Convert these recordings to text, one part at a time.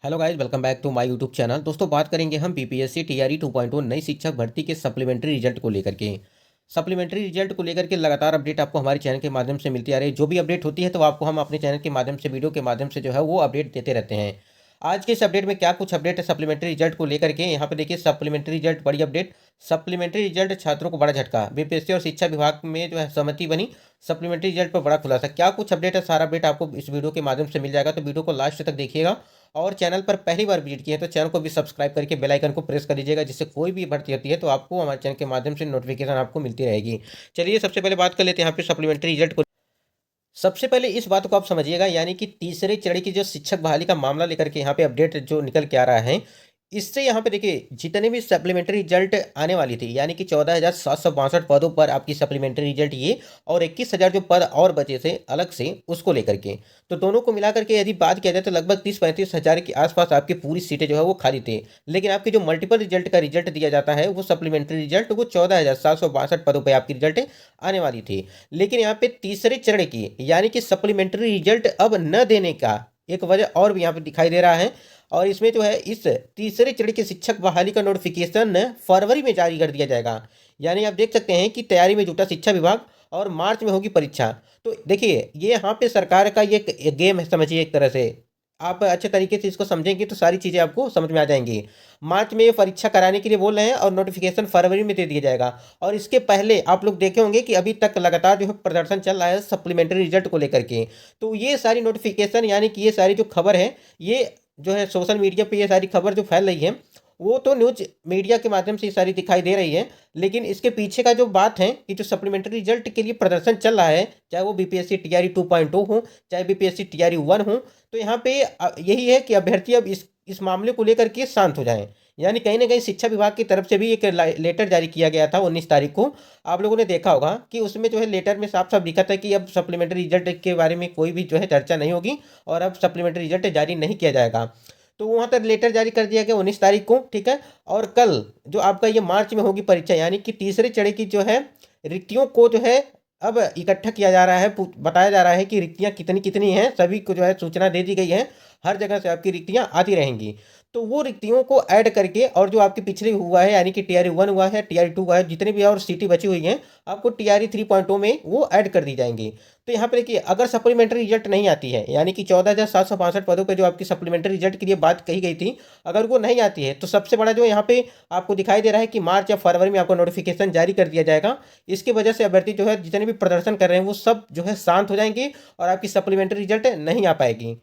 Hello guys, welcome back to my YouTube channel. दोस्तों, बात करेंगे हम बीपीएससी टीआरई 2.0 नई शिक्षक भर्ती के सप्लीमेंट्री रिजल्ट को लेकर के। सप्लीमेंट्री रिजल्ट को लेकर के लगातार अपडेट आपको हमारे चैनल के माध्यम से मिलती आ रही है। जो भी अपडेट होती है तो आपको हम अपने चैनल के माध्यम से, वीडियो के माध्यम से जो है वो अपडेट देते रहते हैं। आज के इस अपडेट में क्या कुछ अपडेट है सप्लीमेंट्री रिजल्ट को लेकर के, यहाँ पे देखिए सप्लीमेंट्री रिजल्ट, बड़ी अपडेट। सप्लीमेंट्री रिजल्ट छात्रों को बड़ा झटका, बीपीएससी और शिक्षा विभाग में जो है सहमति बनी। सप्लीमेंट्री रिजल्ट पर बड़ा खुलासा, क्या कुछ अपडेट है, सारा अपडेट आपको इस वीडियो के माध्यम से मिल जाएगा, तो वीडियो को लास्ट तक देखिएगा। और चैनल पर पहली बार विजिट किए हैं तो चैनल को भी सब्सक्राइब करके बेल आइकन को प्रेस कर दीजिएगा, जिससे कोई भी भर्ती होती है तो आपको हमारे चैनल के माध्यम से नोटिफिकेशन आपको मिलती रहेगी। चलिए सबसे पहले बात कर लेते हैं यहाँ पे सप्लीमेंट्री रिजल्ट को। सबसे पहले इस बात को आप समझिएगा, यानी कि तीसरे चरण की जो शिक्षक बहाली का मामला लेकर के यहाँ पे अपडेट जो निकल के आ रहा है, इससे यहाँ पे देखिए जितने भी सप्लीमेंट्री रिजल्ट आने वाली थी, यानी कि 14,762 पदों पर आपकी सप्लीमेंट्री रिजल्ट ये, और 21,000 जो पद और बचे थे अलग से उसको लेकर के, तो दोनों को मिला करके यदि बात किया जाए तो लगभग 30-35 हज़ार के आसपास आपकी पूरी सीटें जो है वो खाली थी। लेकिन आपके जो मल्टीपल रिजल्ट का रिजल्ट दिया जाता है, वो सप्लीमेंट्री रिजल्ट, वो 14,762 पदों पर आपकी रिजल्ट आने वाली थी। लेकिन यहाँ पे तीसरे चरण की यानी कि सप्लीमेंट्री रिजल्ट अब न देने का एक वजह और भी यहाँ पे दिखाई दे रहा है। और इसमें जो है इस तीसरे चरण के शिक्षक बहाली का नोटिफिकेशन फरवरी में जारी कर दिया जाएगा। यानी आप देख सकते हैं कि तैयारी में जुटा शिक्षा विभाग, और मार्च में होगी परीक्षा। तो देखिए ये यहाँ पे सरकार का ये एक गेम है, समझिए एक तरह से। आप अच्छे तरीके से इसको समझेंगे तो सारी चीज़ें आपको समझ में आ जाएंगी। मार्च में ये परीक्षा कराने के लिए बोल रहे हैं और नोटिफिकेशन फरवरी में दे दिया जाएगा। और इसके पहले आप लोग देखे होंगे कि अभी तक लगातार जो है प्रदर्शन चल रहा है सप्लीमेंट्री रिजल्ट को लेकर के। तो ये सारी नोटिफिकेशन, यानी कि ये सारी जो खबर है, ये जो है सोशल मीडिया पे ये सारी खबर जो फैल रही है, वो तो न्यूज मीडिया के माध्यम से ये सारी दिखाई दे रही है। लेकिन इसके पीछे का जो बात है कि जो सप्लीमेंट्री रिजल्ट के लिए प्रदर्शन चल रहा है, चाहे वो बीपीएससी टीआरई 2.0 हो, चाहे बीपीएससी टीआरई 1 हो, तो यहाँ पे यही है कि अभ्यर्थी अब इस मामले को लेकर के शांत हो जाएं। यानी कहीं ना कहीं शिक्षा विभाग की तरफ से भी एक लेटर जारी किया गया था 19 तारीख को। आप लोगों ने देखा होगा कि उसमें जो है लेटर में साफ साफ लिखा था कि अब सप्लीमेंट्री रिजल्ट के बारे में कोई भी जो है चर्चा नहीं होगी, और अब सप्लीमेंट्री रिजल्ट जारी नहीं किया जाएगा। तो वहाँ पर लेटर जारी कर दिया गया 19 तारीख को, ठीक है। और कल जो आपका ये मार्च में होगी परीक्षा, यानी कि तीसरे चरण की जो है रिक्तियों को जो है अब इकट्ठा किया जा रहा है, बताया जा रहा है कि रिक्तियाँ कितनी कितनी हैं, सभी को जो है सूचना दे दी गई है। हर जगह से आपकी रिक्तियाँ आती रहेंगी। तो वो रिक्तियों को ऐड करके, और जो आपकी पिछले हुआ है, यानी कि टीआरई 1 हुआ है, टीआरई 2 हुआ है, जितने भी और सीटें बची हुई हैं, आपको टीआरई 3.0 में वो ऐड कर दी जाएंगी। तो यहाँ पे देखिए, अगर सप्लीमेंट्री रिजल्ट नहीं आती है, यानी कि 14,762 पदों पे जो आपकी सप्लीमेंट्री रिजल्ट के लिए बात कही गई थी, अगर वो नहीं आती है, तो सबसे बड़ा जो यहाँ पे आपको दिखाई दे रहा है कि मार्च या फरवरी में आपको नोटिफिकेशन जारी कर दिया जाएगा। इसकी वजह से अभ्यर्थी जो है जितने भी प्रदर्शन कर रहे हैं वो सब जो है शांत हो जाएंगे, और आपकी सप्लीमेंट्री रिजल्ट नहीं आ पाएगी।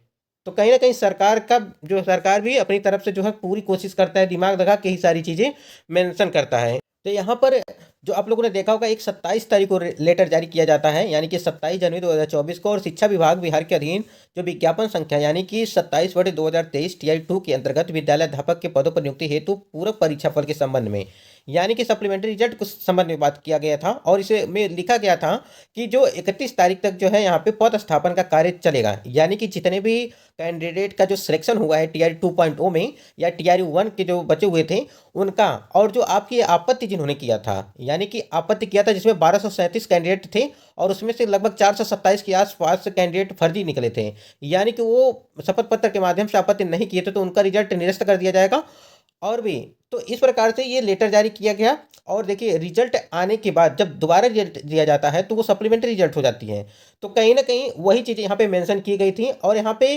तो कहीं ना कहीं सरकार भी अपनी तरफ से जो है पूरी कोशिश करता है, दिमाग लगा के ही सारी चीज़ें मेंशन करता है। तो यहाँ पर जो आप लोगों ने देखा होगा, एक 27 तारीख को लेटर जारी किया जाता है, यानी कि 27 जनवरी 2024 को, और शिक्षा विभाग बिहार के अधीन जो विज्ञापन संख्या, यानी कि 27/2023 टीआई 2 के अंतर्गत विद्यालय अध्यापक के पदों पर नियुक्ति हेतु पूरक परीक्षा फल के संबंध में, यानी कि सप्लीमेंट्री रिजल्ट कुछ संबंध में बात किया गया था। और इसे में लिखा गया था कि जो 31 तारीख तक जो है यहाँ पे पद स्थापन का कार्य चलेगा, यानी कि जितने भी कैंडिडेट का जो सिलेक्शन हुआ है टीआरई 2.0 में या टीआरई 1 के जो बचे हुए थे उनका, और जो आपकी आपत्ति जिन्होंने किया था, यानी कि आपत्ति किया था जिसमें 1237 कैंडिडेट थे, और उसमें से लगभग 427 के आसपास कैंडिडेट फर्जी निकले थे, यानी कि वो शपथ पत्र के माध्यम से आपत्ति नहीं किए थे, तो उनका रिजल्ट निरस्त कर दिया जाएगा। और भी तो इस प्रकार से ये लेटर जारी किया गया। और देखिए रिजल्ट आने के बाद जब दोबारा रिजल्ट दिया जाता है तो वो सप्लीमेंट्री रिजल्ट हो जाती है। तो कहीं ना कहीं वही चीज़ें यहाँ पे मेंशन की गई थी, और यहाँ पे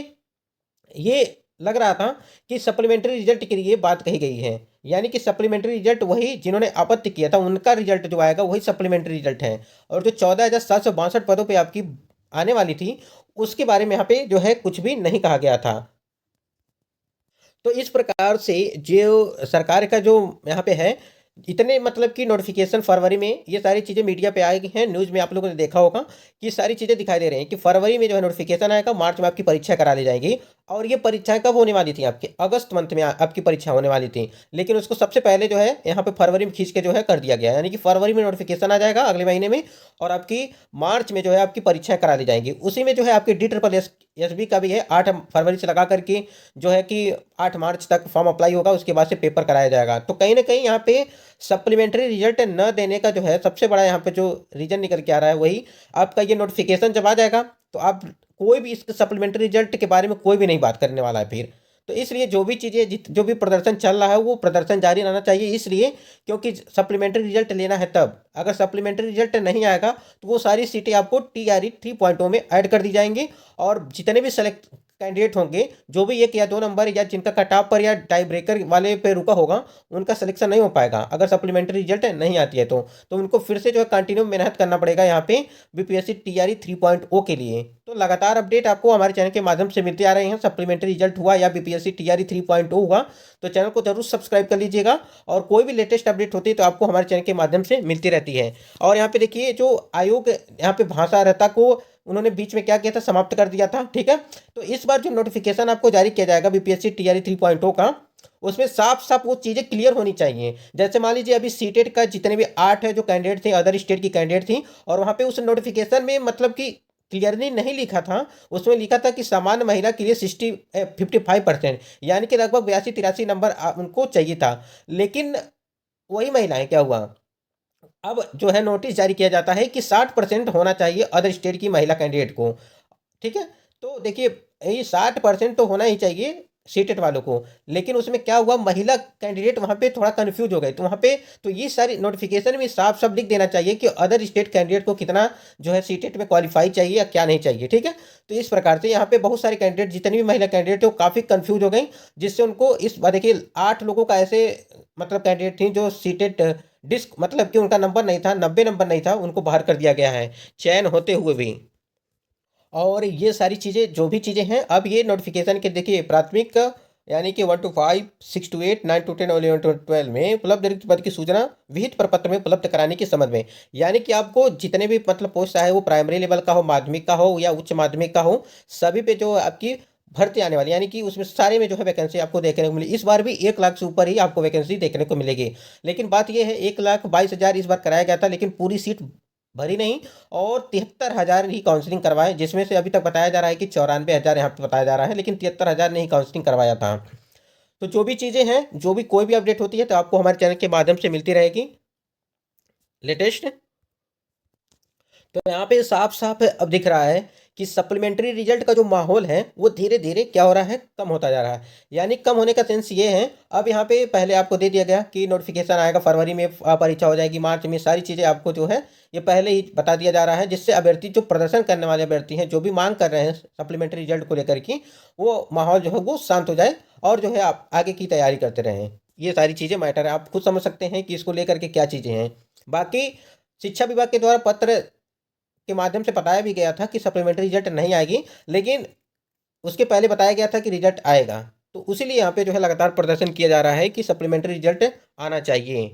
ये लग रहा था कि सप्लीमेंट्री रिजल्ट के लिए बात कही गई है, यानी कि सप्लीमेंट्री रिजल्ट वही जिन्होंने आपत्ति किया था उनका रिजल्ट जो आएगा वही सप्लीमेंट्री रिजल्ट है। और जो 14,762 पदों पे आपकी आने वाली थी, उसके बारे में यहाँ पे जो है कुछ भी नहीं कहा गया था। तो इस प्रकार से जो सरकार का जो यहाँ पे है, इतने मतलब कि नोटिफिकेशन फरवरी में, ये सारी चीज़ें मीडिया पे आ गई हैं, न्यूज़ में आप लोगों ने देखा होगा कि सारी चीज़ें दिखाई दे रही हैं कि फरवरी में जो है नोटिफिकेशन आएगा, मार्च में आपकी परीक्षा करा ली जाएगी। और ये परीक्षाएं कब होने वाली थी, आपकी अगस्त मंथ में आपकी परीक्षा होने वाली थी, लेकिन उसको सबसे पहले जो है यहाँ पे फरवरी में खींच के जो है कर दिया गया, यानी कि फरवरी में नोटिफिकेशन आ जाएगा अगले महीने में, और आपकी मार्च में जो है आपकी परीक्षाएं करा ली जाएंगी। उसी में जो है आपकी DSSB का भी है, 8 फरवरी से लगा करके जो है कि 8 मार्च तक फॉर्म अप्लाई होगा, उसके बाद से पेपर कराया जाएगा। तो कहीं ना कहीं यहाँ पे सप्लीमेंट्री रिजल्ट न देने का जो है सबसे बड़ा यहाँ पे जो रीजन निकल के आ रहा है, वही आपका ये नोटिफिकेशन जब आ जाएगा तो आप कोई भी इस सप्लीमेंट्री रिजल्ट के बारे में कोई भी नहीं बात करने वाला है फिर। तो इसलिए जो भी चीज़ें जो भी प्रदर्शन चल रहा है वो प्रदर्शन जारी रहना चाहिए, इसलिए क्योंकि सप्लीमेंट्री रिजल्ट लेना है तब। अगर सप्लीमेंट्री रिजल्ट नहीं आएगा तो वो सारी सीटें आपको TRE 3.0 में ऐड कर दी जाएंगी, और जितने भी सेलेक्ट कैंडिडेट होंगे, जो भी 1 या 2 नंबर या जिनका कट ऑफ पर या टाई ब्रेकर वाले पे रुका होगा, उनका सिलेक्शन नहीं हो पाएगा अगर सप्लीमेंट्री रिजल्ट नहीं आती है तो उनको फिर से जो है कंटिन्यू मेहनत करना पड़ेगा यहाँ पे BPSC TRE 3.0 के लिए। तो लगातार अपडेट आपको हमारे चैनल के माध्यम से मिलते आ रहे हैं। सप्लीमेंट्री रिजल्ट हुआ या BPSC TRE 3.0 हुआ तो चैनल को जरूर सब्सक्राइब कर लीजिएगा, और कोई भी लेटेस्ट अपडेट होती है तो आपको हमारे चैनल के माध्यम से मिलती रहती है। और यहाँ पे देखिए, जो आयोग यहाँ पे भाषा अर्हता को उन्होंने बीच में क्या किया था, समाप्त कर दिया था, ठीक है। तो इस बार जो नोटिफिकेशन आपको जारी किया जाएगा BPSC TRE 3.0 का, उसमें साफ साफ वो चीज़ें क्लियर होनी चाहिए। जैसे मान लीजिए अभी सीटेट का जितने भी 8 है जो कैंडिडेट थे, अदर स्टेट की कैंडिडेट थी, और वहाँ पे उस नोटिफिकेशन में मतलब कि क्लियरली नहीं लिखा था, उसमें लिखा था कि सामान्य महिला के लिए 55%, यानी कि लगभग 82-83 नंबर उनको चाहिए था। लेकिन वही महिलाएं, क्या हुआ, अब जो है नोटिस जारी किया जाता है कि 60% होना चाहिए अदर स्टेट की महिला कैंडिडेट को, ठीक है। तो देखिए, ये 60% तो होना ही चाहिए सीटेट वालों को, लेकिन उसमें क्या हुआ, महिला कैंडिडेट वहाँ पे थोड़ा कंफ्यूज हो गए, तो वहाँ पे तो ये सारी नोटिफिकेशन में साफ साफ लिख देना चाहिए कि अदर स्टेट कैंडिडेट को कितना जो है सीटेट में क्वालिफाई चाहिए या क्या नहीं चाहिए, ठीक है। तो इस प्रकार से यहाँ पे बहुत सारे कैंडिडेट, जितनी भी महिला कैंडिडेट है वो काफ़ी कंफ्यूज हो गई, जिससे उनको इस बार देखिए 8 लोगों का ऐसे मतलब कैंडिडेट थी जो सीटेट डिस्क मतलब कि उनका नंबर नहीं था, 90 नंबर नहीं था, उनको बाहर कर दिया गया है चयन होते हुए भी। और ये सारी चीज़ें, जो भी चीज़ें हैं, अब ये नोटिफिकेशन के देखिए प्राथमिक यानी कि 1 to 5, 6 to 8, 9 to 10 और 11 to 12 में उपलब्ध रिक्त पद की सूचना विहित प्रपत्र में उपलब्ध कराने के संबंध में, यानी कि आपको जितने भी मतलब पोस्ट चाहे वो प्राइमरी लेवल का हो, माध्यमिक का हो या उच्च माध्यमिक का हो, सभी पे जो आपकी भर्ती आने वाली, यानी कि उसमें सारे में जो है वैकेंसी आपको देखने को मिली। इस बार भी 1 लाख से ऊपर ही आपको वैकेंसी देखने को मिलेगी। लेकिन बात यह है, 1,22,000 इस बार कराया गया था, लेकिन पूरी सीट भरी नहीं, और 73,000 ही काउंसलिंग करवाए, जिसमें से अभी तक बताया जा रहा है कि 94,000 यहाँ पे बताया जा रहा है, लेकिन 73,000 ने ही काउंसलिंग करवाया था। तो जो भी चीज़ें हैं, जो भी कोई भी अपडेट होती है तो आपको हमारे चैनल के माध्यम से मिलती रहेगी लेटेस्ट। तो यहाँ पे साफ साफ अब दिख रहा है कि सप्लीमेंट्री रिजल्ट का जो माहौल है वो धीरे धीरे क्या हो रहा है, कम होता जा रहा है। यानी कम होने का सेंस ये है, अब यहाँ पे पहले आपको दे दिया गया कि नोटिफिकेशन आएगा फरवरी में, परीक्षा हो जाएगी मार्च में, सारी चीज़ें आपको जो है ये पहले ही बता दिया जा रहा है, जिससे अभ्यर्थी जो प्रदर्शन करने वाले अभ्यर्थी हैं, जो भी मांग कर रहे हैं सप्लीमेंट्री रिजल्ट को लेकर के, वो माहौल जो है वो शांत हो जाए, और जो है आप आगे की तैयारी करते रहें। ये सारी चीज़ें मैटर है, आप खुद समझ सकते हैं कि इसको लेकर के क्या चीज़ें हैं। बाकी शिक्षा विभाग के द्वारा पत्र के माध्यम से बताया भी गया था कि सप्लीमेंट्री रिजल्ट नहीं आएगी, लेकिन उसके पहले बताया गया था कि रिजल्ट आएगा। तो उसीलिए यहाँ पे जो है लगातार प्रदर्शन किया जा रहा है कि सप्लीमेंट्री रिजल्ट आना चाहिए।